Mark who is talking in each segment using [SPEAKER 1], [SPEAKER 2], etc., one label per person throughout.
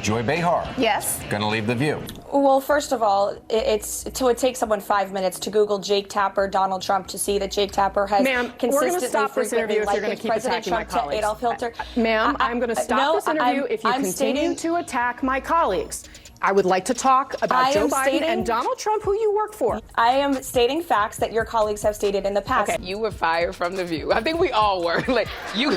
[SPEAKER 1] Joy Behar.
[SPEAKER 2] Yes.
[SPEAKER 1] Gonna leave The View.
[SPEAKER 2] Well, first of all, it takes someone 5 minutes to Google Jake Tapper, Donald Trump, to see that Jake Tapper has consistently,
[SPEAKER 3] we're going to stop this interview if you're going to keep
[SPEAKER 2] President
[SPEAKER 3] attacking my
[SPEAKER 2] Trump
[SPEAKER 3] colleagues.
[SPEAKER 2] Adolf Hitler.
[SPEAKER 3] Ma'am, I'm going to stop this interview if you continue to attack my colleagues. I would like to talk about Joe Biden and Donald Trump, who you work for.
[SPEAKER 2] I am stating facts that your colleagues have stated in the past.
[SPEAKER 4] Okay, you were fired from The View. I think we all were. Like, you.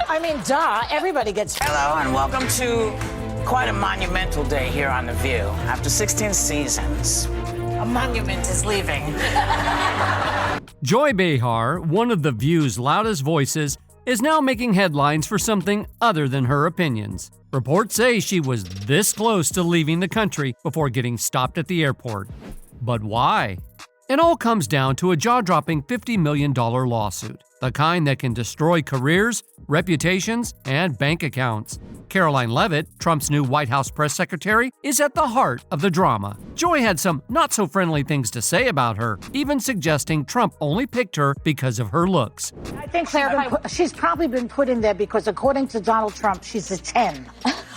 [SPEAKER 5] I mean, duh, everybody gets.
[SPEAKER 6] Hello, and welcome to quite a monumental day here on The View. After 16 seasons, a monument is leaving.
[SPEAKER 7] Joy Behar, one of The View's loudest voices, is now making headlines for something other than her opinions. Reports say she was this close to leaving the country before getting stopped at the airport. But why? It all comes down to a jaw-dropping $50 million lawsuit, the kind that can destroy careers, reputations, and bank accounts. Karoline Leavitt, Trump's new White House press secretary, is at the heart of the drama. Joy had some not-so-friendly things to say about her, even suggesting Trump only picked her because of her looks.
[SPEAKER 5] I think she's probably been put in there because, according to Donald Trump, she's a 10.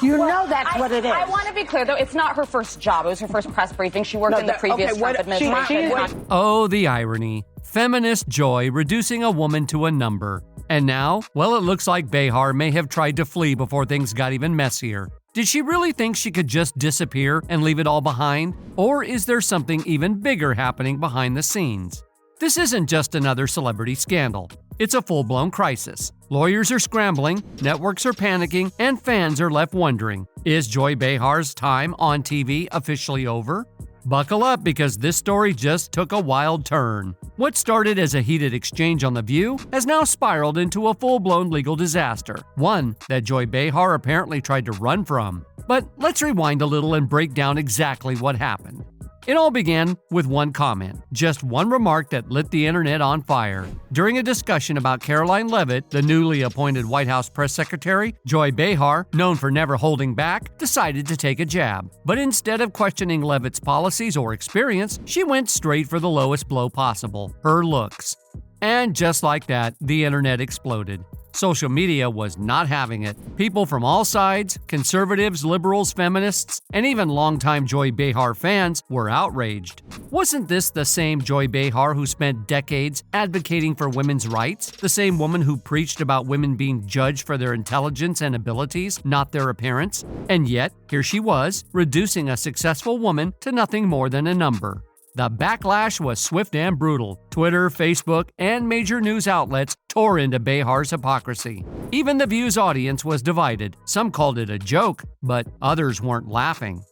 [SPEAKER 5] You know that's what it is.
[SPEAKER 8] I want to be clear, though. It's not her first job. It was her first press briefing. She worked in the previous Trump administration.
[SPEAKER 7] Oh, the irony. Feminist Joy reducing a woman to a number. And now, well, it looks like Behar may have tried to flee before things got even messier. Did she really think she could just disappear and leave it all behind? Or is there something even bigger happening behind the scenes? This isn't just another celebrity scandal. It's a full-blown crisis. Lawyers are scrambling, networks are panicking, and fans are left wondering, is Joy Behar's time on TV officially over? Buckle up, because this story just took a wild turn. What started as a heated exchange on The View has now spiraled into a full-blown legal disaster, one that Joy Behar apparently tried to run from. But let's rewind a little and break down exactly what happened. It all began with one comment, just one remark that lit the internet on fire. During a discussion about Karoline Leavitt, the newly appointed White House press secretary, Joy Behar, known for never holding back, decided to take a jab. But instead of questioning Leavitt's policies or experience, she went straight for the lowest blow possible, her looks. And just like that, the internet exploded. Social media was not having it. People from all sides, conservatives, liberals, feminists, and even longtime Joy Behar fans were outraged. Wasn't this the same Joy Behar who spent decades advocating for women's rights? The same woman who preached about women being judged for their intelligence and abilities, not their appearance? And yet, here she was, reducing a successful woman to nothing more than a number. The backlash was swift and brutal. Twitter, Facebook, and major news outlets tore into Behar's hypocrisy. Even The View's audience was divided. Some called it a joke, but others weren't laughing.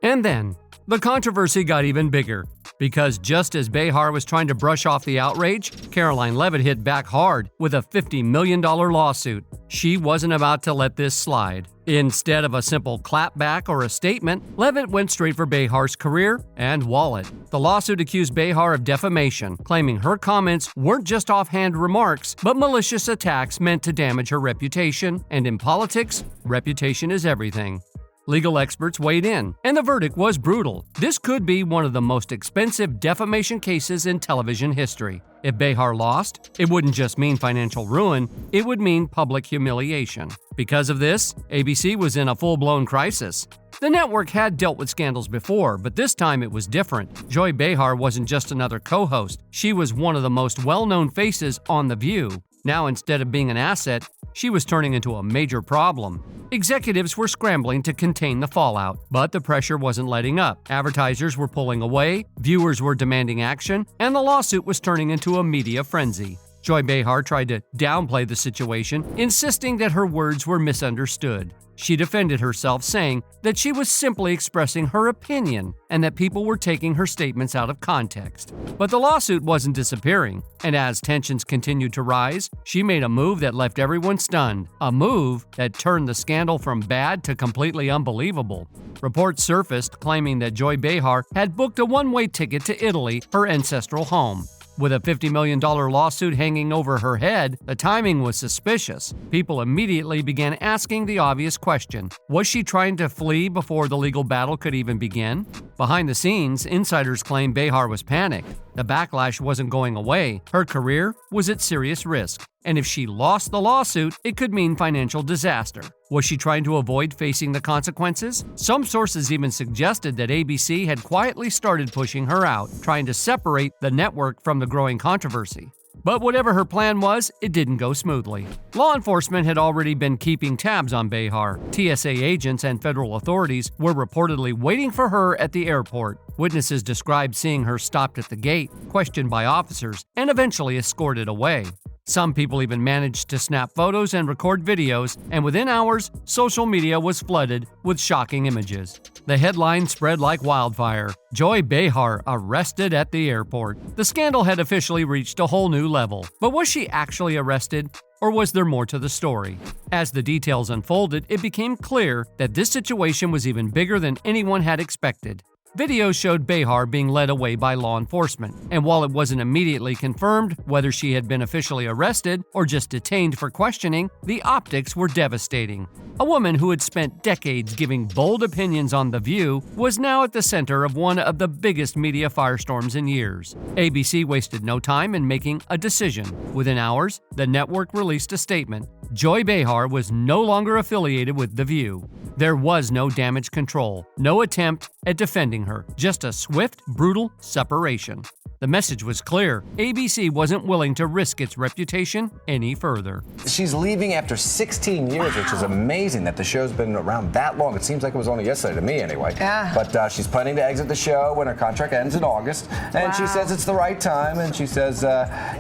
[SPEAKER 7] And then, the controversy got even bigger. Because just as Behar was trying to brush off the outrage, Karoline Leavitt hit back hard with a $50 million lawsuit. She wasn't about to let this slide. Instead of a simple clapback or a statement, Leavitt went straight for Behar's career and wallet. The lawsuit accused Behar of defamation, claiming her comments weren't just offhand remarks, but malicious attacks meant to damage her reputation. And in politics, reputation is everything. Legal experts weighed in, and the verdict was brutal. This could be one of the most expensive defamation cases in television history. If Behar lost, it wouldn't just mean financial ruin, it would mean public humiliation. Because of this, ABC was in a full-blown crisis. The network had dealt with scandals before, but this time it was different. Joy Behar wasn't just another co-host, she was one of the most well-known faces on The View. Now, instead of being an asset, she was turning into a major problem. Executives were scrambling to contain the fallout, but the pressure wasn't letting up. Advertisers were pulling away, viewers were demanding action, and the lawsuit was turning into a media frenzy. Joy Behar tried to downplay the situation, insisting that her words were misunderstood. She defended herself, saying that she was simply expressing her opinion and that people were taking her statements out of context. But the lawsuit wasn't disappearing, and as tensions continued to rise, she made a move that left everyone stunned, a move that turned the scandal from bad to completely unbelievable. Reports surfaced claiming that Joy Behar had booked a one-way ticket to Italy, her ancestral home. With a $50 million lawsuit hanging over her head, the timing was suspicious. People immediately began asking the obvious question: was she trying to flee before the legal battle could even begin? Behind the scenes, insiders claim Behar was panicked. The backlash wasn't going away. Her career was at serious risk. And if she lost the lawsuit, it could mean financial disaster. Was she trying to avoid facing the consequences? Some sources even suggested that ABC had quietly started pushing her out, trying to separate the network from the growing controversy. But whatever her plan was, it didn't go smoothly. Law enforcement had already been keeping tabs on Behar. TSA agents and federal authorities were reportedly waiting for her at the airport. Witnesses described seeing her stopped at the gate, questioned by officers, and eventually escorted away. Some people even managed to snap photos and record videos, and within hours, social media was flooded with shocking images. The headline spread like wildfire: Joy Behar arrested at the airport. The scandal had officially reached a whole new level. But was she actually arrested? Or was there more to the story? As the details unfolded, it became clear that this situation was even bigger than anyone had expected. Videos showed Behar being led away by law enforcement, and while it wasn't immediately confirmed whether she had been officially arrested or just detained for questioning, the optics were devastating. A woman who had spent decades giving bold opinions on The View was now at the center of one of the biggest media firestorms in years. ABC wasted no time in making a decision. Within hours, the network released a statement. Joy Behar was no longer affiliated with The View. There was no damage control, no attempt at defending her, just a swift, brutal separation. The message was clear. ABC wasn't willing to risk its reputation any further.
[SPEAKER 1] She's leaving after 16 years, which is amazing that the show's been around that long. It seems like it was only yesterday to me anyway.
[SPEAKER 9] Yeah.
[SPEAKER 1] But she's planning to exit the show when her contract ends in August. And she says it's the right time. And she says,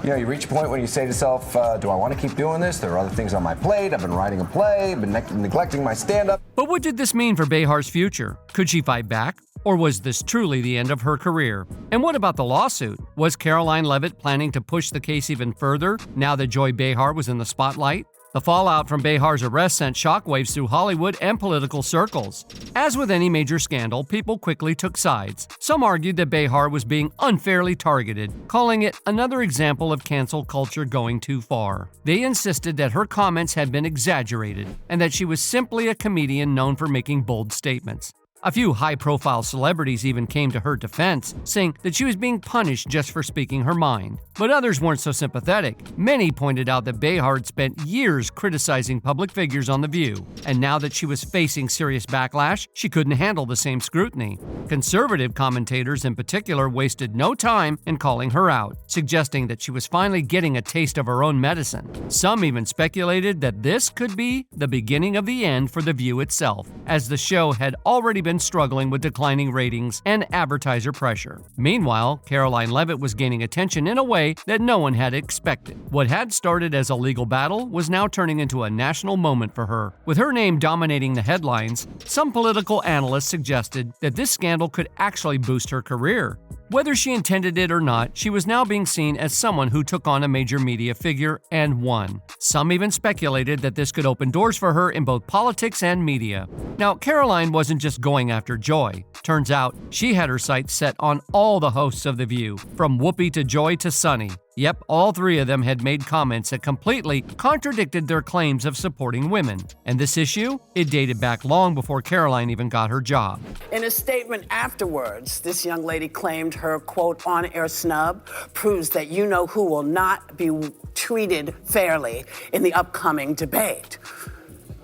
[SPEAKER 1] you reach a point when you say to yourself, do I want to keep doing this? There are other things on my plate. I've been writing a play, been neglecting my stand-up.
[SPEAKER 7] But what did this mean for Behar's future? Could she fight back? Or was this truly the end of her career? And what about the lawsuit? Was Karoline Leavitt planning to push the case even further now that Joy Behar was in the spotlight? The fallout from Behar's arrest sent shockwaves through Hollywood and political circles. As with any major scandal, people quickly took sides. Some argued that Behar was being unfairly targeted, calling it another example of cancel culture going too far. They insisted that her comments had been exaggerated and that she was simply a comedian known for making bold statements. A few high-profile celebrities even came to her defense, saying that she was being punished just for speaking her mind. But others weren't so sympathetic. Many pointed out that Behar had spent years criticizing public figures on The View, and now that she was facing serious backlash, she couldn't handle the same scrutiny. Conservative commentators in particular wasted no time in calling her out, suggesting that she was finally getting a taste of her own medicine. Some even speculated that this could be the beginning of the end for The View itself, as the show had already been struggling with declining ratings and advertiser pressure. Meanwhile, Karoline Leavitt was gaining attention in a way that no one had expected. What had started as a legal battle was now turning into a national moment for her. With her name dominating the headlines, some political analysts suggested that this scandal could actually boost her career. Whether she intended it or not, she was now being seen as someone who took on a major media figure and won. Some even speculated that this could open doors for her in both politics and media. Now, Karoline wasn't just going after Joy. Turns out, she had her sights set on all the hosts of The View, from Whoopi to Joy to Sunny. Yep, all three of them had made comments that completely contradicted their claims of supporting women. And this issue? It dated back long before Karoline even got her job.
[SPEAKER 10] In a statement afterwards, this young lady claimed her, quote, on-air snub proves that you-know-who will not be treated fairly in the upcoming debate.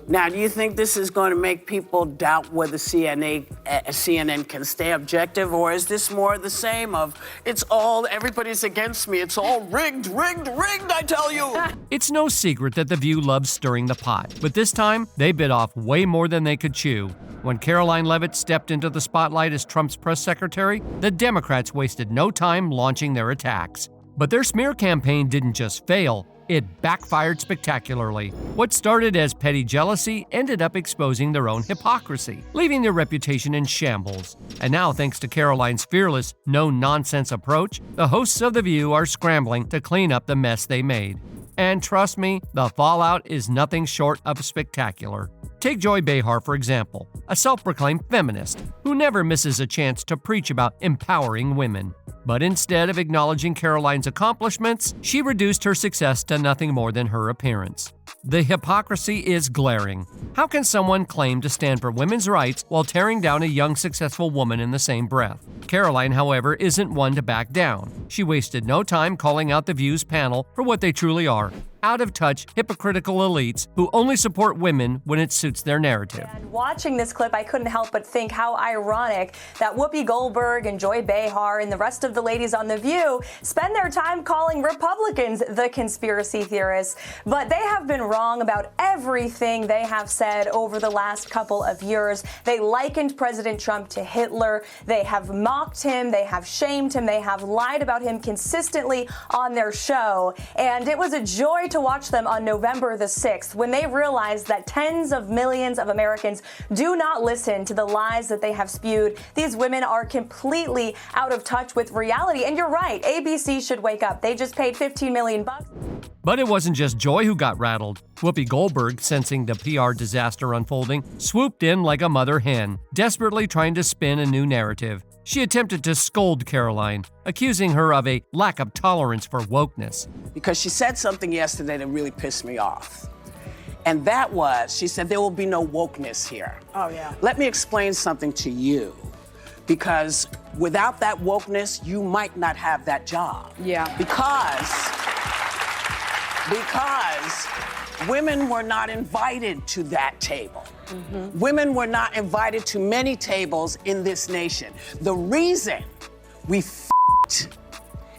[SPEAKER 10] Now, do you think this is going to make people doubt whether CNN can stay objective, or is this more the same of, everybody's against me, it's all rigged, I tell you?
[SPEAKER 7] It's no secret that The View loves stirring the pot, but this time, they bit off way more than they could chew. When Karoline Leavitt stepped into the spotlight as Trump's press secretary, the Democrats wasted no time launching their attacks. But their smear campaign didn't just fail, it backfired spectacularly. What started as petty jealousy ended up exposing their own hypocrisy, leaving their reputation in shambles. And now, thanks to Karoline's fearless, no-nonsense approach, the hosts of The View are scrambling to clean up the mess they made. And trust me, the fallout is nothing short of spectacular. Take Joy Behar, for example, a self-proclaimed feminist who never misses a chance to preach about empowering women. But instead of acknowledging Karoline's accomplishments, she reduced her success to nothing more than her appearance. The hypocrisy is glaring. How can someone claim to stand for women's rights while tearing down a young, successful woman in the same breath? Karoline, however, isn't one to back down. She wasted no time calling out the View's panel for what they truly are: out-of-touch, hypocritical elites who only support women when it suits their narrative.
[SPEAKER 2] And watching this clip, I couldn't help but think how ironic that Whoopi Goldberg and Joy Behar and the rest of the ladies on The View spend their time calling Republicans the conspiracy theorists. But they have been wrong about everything they have said over the last couple of years. They likened President Trump to Hitler. They have mocked him. They have shamed him. They have lied about him consistently on their show. And it was a joy to watch them on November the 6th when they realized that tens of millions of Americans do not listen to the lies that they have spewed. These women are completely out of touch with reality. And you're right, ABC should wake up. They just paid $15 million.
[SPEAKER 7] But it wasn't just Joy who got rattled. Whoopi Goldberg, sensing the PR disaster unfolding, swooped in like a mother hen, desperately trying to spin a new narrative. She attempted to scold Karoline, accusing her of a lack of tolerance for wokeness.
[SPEAKER 10] Because she said something yesterday that really pissed me off. And that was, she said, there will be no wokeness here. Oh, yeah. Let me explain something to you. Because without that wokeness, you might not have that job.
[SPEAKER 3] Yeah.
[SPEAKER 10] Because women were not invited to that table. Mm-hmm. Women were not invited to many tables in this nation. The reason we f***ed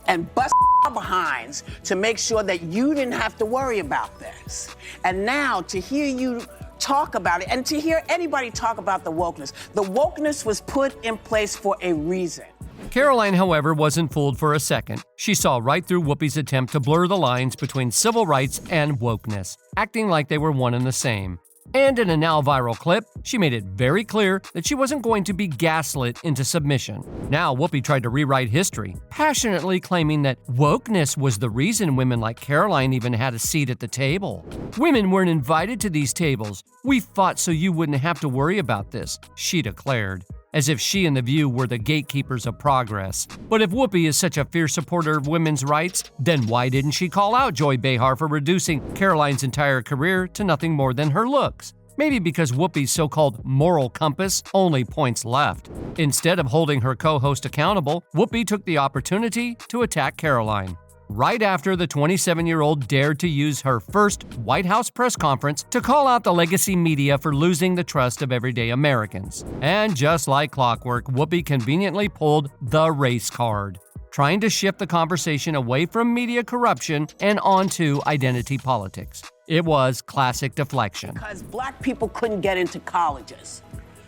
[SPEAKER 10] and busted our behinds to make sure that you didn't have to worry about this. And now to hear you talk about it and to hear anybody talk about the wokeness was put in place for a reason.
[SPEAKER 7] Karoline, however, wasn't fooled for a second. She saw right through Whoopi's attempt to blur the lines between civil rights and wokeness, acting like they were one and the same. And in a now viral clip, she made it very clear that she wasn't going to be gaslit into submission. Now, Whoopi tried to rewrite history, passionately claiming that wokeness was the reason women like Karoline even had a seat at the table. Women weren't invited to these tables. We fought so you wouldn't have to worry about this, she declared, as if she and The View were the gatekeepers of progress. But if Whoopi is such a fierce supporter of women's rights, then why didn't she call out Joy Behar for reducing Karoline's entire career to nothing more than her looks? Maybe because Whoopi's so-called moral compass only points left. Instead of holding her co-host accountable, Whoopi took the opportunity to attack Karoline. Right after the 27-year-old dared to use her first White House press conference to call out the legacy media for losing the trust of everyday Americans. And just like clockwork, Whoopi conveniently pulled the race card, trying to shift the conversation away from media corruption and onto identity politics. It was classic deflection.
[SPEAKER 10] Because black people couldn't get into colleges.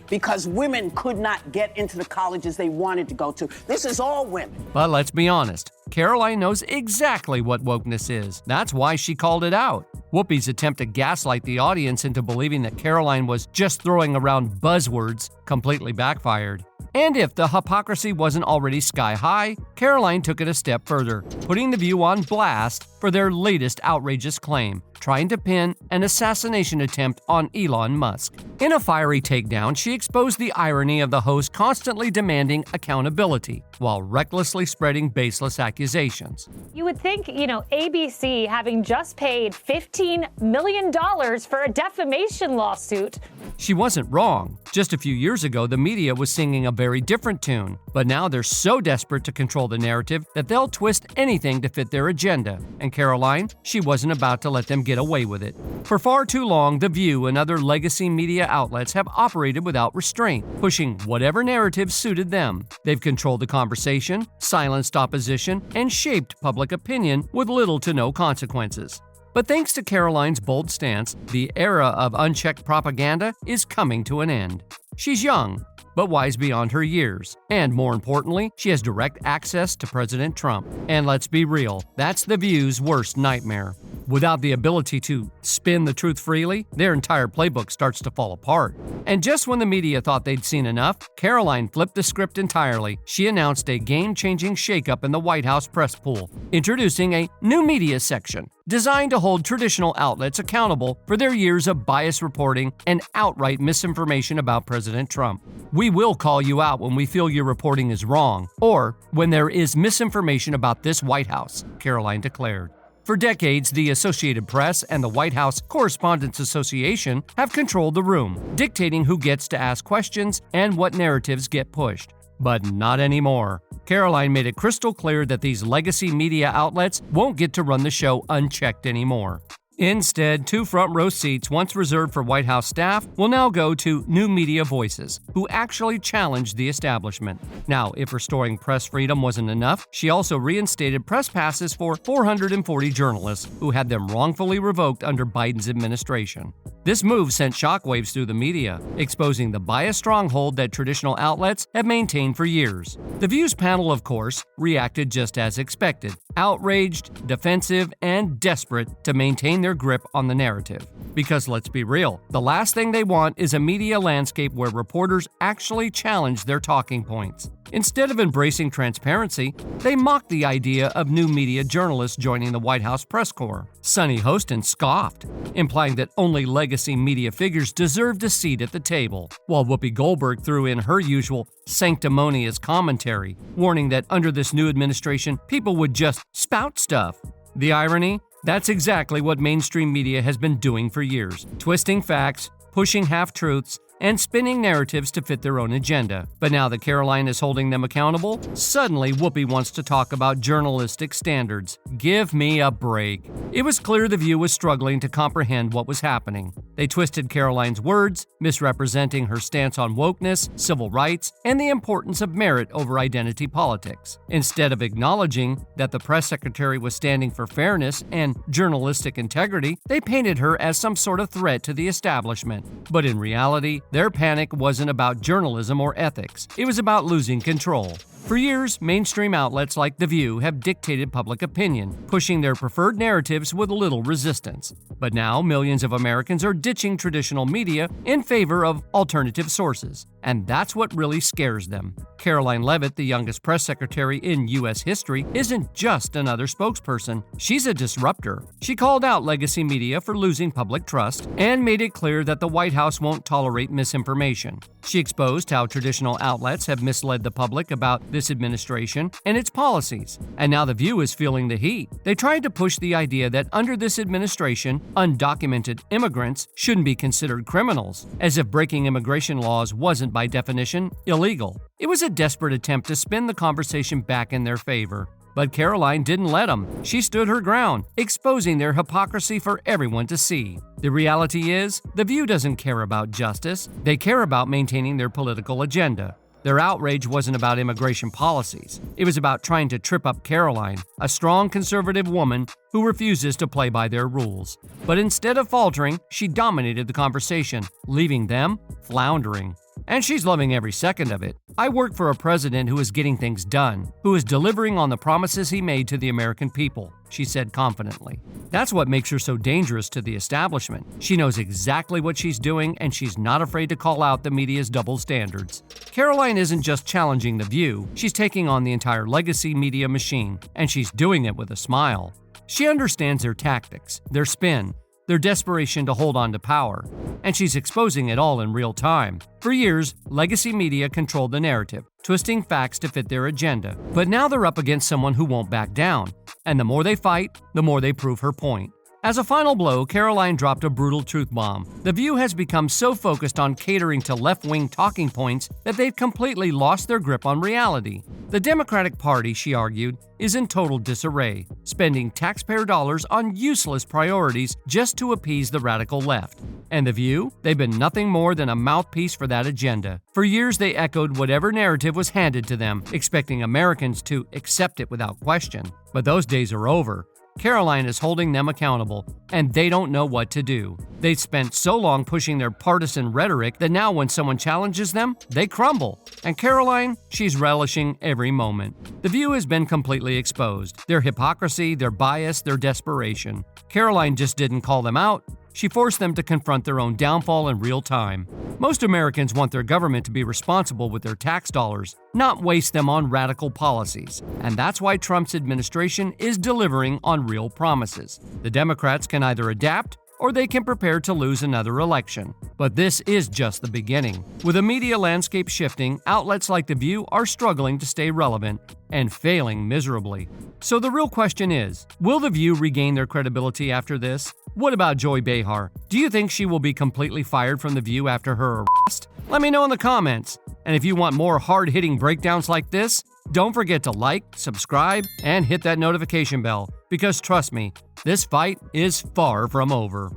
[SPEAKER 10] Because women could not get into the colleges they wanted to go to. This is all women.
[SPEAKER 7] But let's be honest, Karoline knows exactly what wokeness is. That's why she called it out. Whoopi's attempt to gaslight the audience into believing that Karoline was just throwing around buzzwords completely backfired. And if the hypocrisy wasn't already sky high, Karoline took it a step further, putting The View on blast for their latest outrageous claim, trying to pin an assassination attempt on Elon Musk. In a fiery takedown, she exposed the irony of the host constantly demanding accountability while recklessly spreading baseless accusations.
[SPEAKER 9] You would think, ABC having just paid $15 million for a defamation lawsuit.
[SPEAKER 7] She wasn't wrong. Just a few years ago, the media was singing a very different tune, but now they're so desperate to control the narrative that they'll twist anything to fit their agenda. And Karoline, she wasn't about to let them get away with it. For far too long, The View and other legacy media outlets have operated without restraint, pushing whatever narrative suited them. They've controlled the conversation, silenced opposition, and shaped public opinion with little to no consequences. But thanks to Karoline's bold stance, the era of unchecked propaganda is coming to an end. She's young, but wise beyond her years. And more importantly, she has direct access to President Trump. And let's be real, that's The View's worst nightmare. Without the ability to spin the truth freely, their entire playbook starts to fall apart. And just when the media thought they'd seen enough, Karoline flipped the script entirely. She announced a game-changing shakeup in the White House press pool, introducing a new media section designed to hold traditional outlets accountable for their years of biased reporting and outright misinformation about President Trump. We will call you out when we feel your reporting is wrong, or when there is misinformation about this White House, Karoline declared. For decades, the Associated Press and the White House Correspondents Association have controlled the room, dictating who gets to ask questions and what narratives get pushed. But not anymore. Karoline made it crystal clear that these legacy media outlets won't get to run the show unchecked anymore. Instead, 2 front-row seats once reserved for White House staff will now go to new media voices who actually challenge the establishment. Now, if restoring press freedom wasn't enough, she also reinstated press passes for 440 journalists who had them wrongfully revoked under Biden's administration. This move sent shockwaves through the media, exposing the bias stronghold that traditional outlets have maintained for years. The View's panel, of course, reacted just as expected, outraged, defensive, and desperate to maintain their grip on the narrative. Because let's be real, the last thing they want is a media landscape where reporters actually challenge their talking points. Instead of embracing transparency, they mocked the idea of new media journalists joining the White House press corps. Sonny Hostin scoffed, implying that only legacy media figures deserved a seat at the table, while Whoopi Goldberg threw in her usual sanctimonious commentary, warning that under this new administration, people would just spout stuff. The irony? That's exactly what mainstream media has been doing for years, twisting facts, pushing half-truths, and spinning narratives to fit their own agenda. But now that Karoline is holding them accountable, suddenly Whoopi wants to talk about journalistic standards. Give me a break. It was clear The View was struggling to comprehend what was happening. They twisted Karoline's words, misrepresenting her stance on wokeness, civil rights, and the importance of merit over identity politics. Instead of acknowledging that the press secretary was standing for fairness and journalistic integrity, they painted her as some sort of threat to the establishment. But in reality, their panic wasn't about journalism or ethics. It was about losing control. For years, mainstream outlets like The View have dictated public opinion, pushing their preferred narratives with little resistance. But now, millions of Americans are ditching traditional media in favor of alternative sources. And that's what really scares them. Karoline Leavitt, the youngest press secretary in U.S. history, isn't just another spokesperson. She's a disruptor. She called out legacy media for losing public trust and made it clear that the White House won't tolerate misinformation. She exposed how traditional outlets have misled the public about this administration and its policies. And now The View is feeling the heat. They tried to push the idea that under this administration, undocumented immigrants shouldn't be considered criminals, as if breaking immigration laws wasn't by definition illegal. It was a desperate attempt to spin the conversation back in their favor. But Karoline didn't let them. She stood her ground, exposing their hypocrisy for everyone to see. The reality is, The View doesn't care about justice. They care about maintaining their political agenda. Their outrage wasn't about immigration policies. It was about trying to trip up Karoline, a strong conservative woman who refuses to play by their rules. But instead of faltering, she dominated the conversation, leaving them floundering. And she's loving every second of it. I work for a president who is getting things done, who is delivering on the promises he made to the American people, she said confidently. That's what makes her so dangerous to the establishment. She knows exactly what she's doing, and she's not afraid to call out the media's double standards. Karoline isn't just challenging The View, she's taking on the entire legacy media machine, and she's doing it with a smile. She understands their tactics, their spin, their desperation to hold on to power, and she's exposing it all in real time. For years, legacy media controlled the narrative, twisting facts to fit their agenda. But now they're up against someone who won't back down, and the more they fight, the more they prove her point. As a final blow, Karoline dropped a brutal truth bomb. The View has become so focused on catering to left-wing talking points that they've completely lost their grip on reality. The Democratic Party, she argued, is in total disarray, spending taxpayer dollars on useless priorities just to appease the radical left. And The View? They've been nothing more than a mouthpiece for that agenda. For years, they echoed whatever narrative was handed to them, expecting Americans to accept it without question. But those days are over. Karoline is holding them accountable, and they don't know what to do. They've spent so long pushing their partisan rhetoric that now when someone challenges them, they crumble. And Karoline, she's relishing every moment. The View has been completely exposed. Their hypocrisy, their bias, their desperation. Karoline just didn't call them out. She forced them to confront their own downfall in real time. Most Americans want their government to be responsible with their tax dollars, not waste them on radical policies. And that's why Trump's administration is delivering on real promises. The Democrats can either adapt or they can prepare to lose another election. But this is just the beginning. With a media landscape shifting, outlets like The View are struggling to stay relevant and failing miserably. So the real question is, will The View regain their credibility after this? What about Joy Behar? Do you think she will be completely fired from The View after her arrest? Let me know in the comments. And if you want more hard-hitting breakdowns like this, don't forget to like, subscribe, and hit that notification bell. Because trust me, this fight is far from over.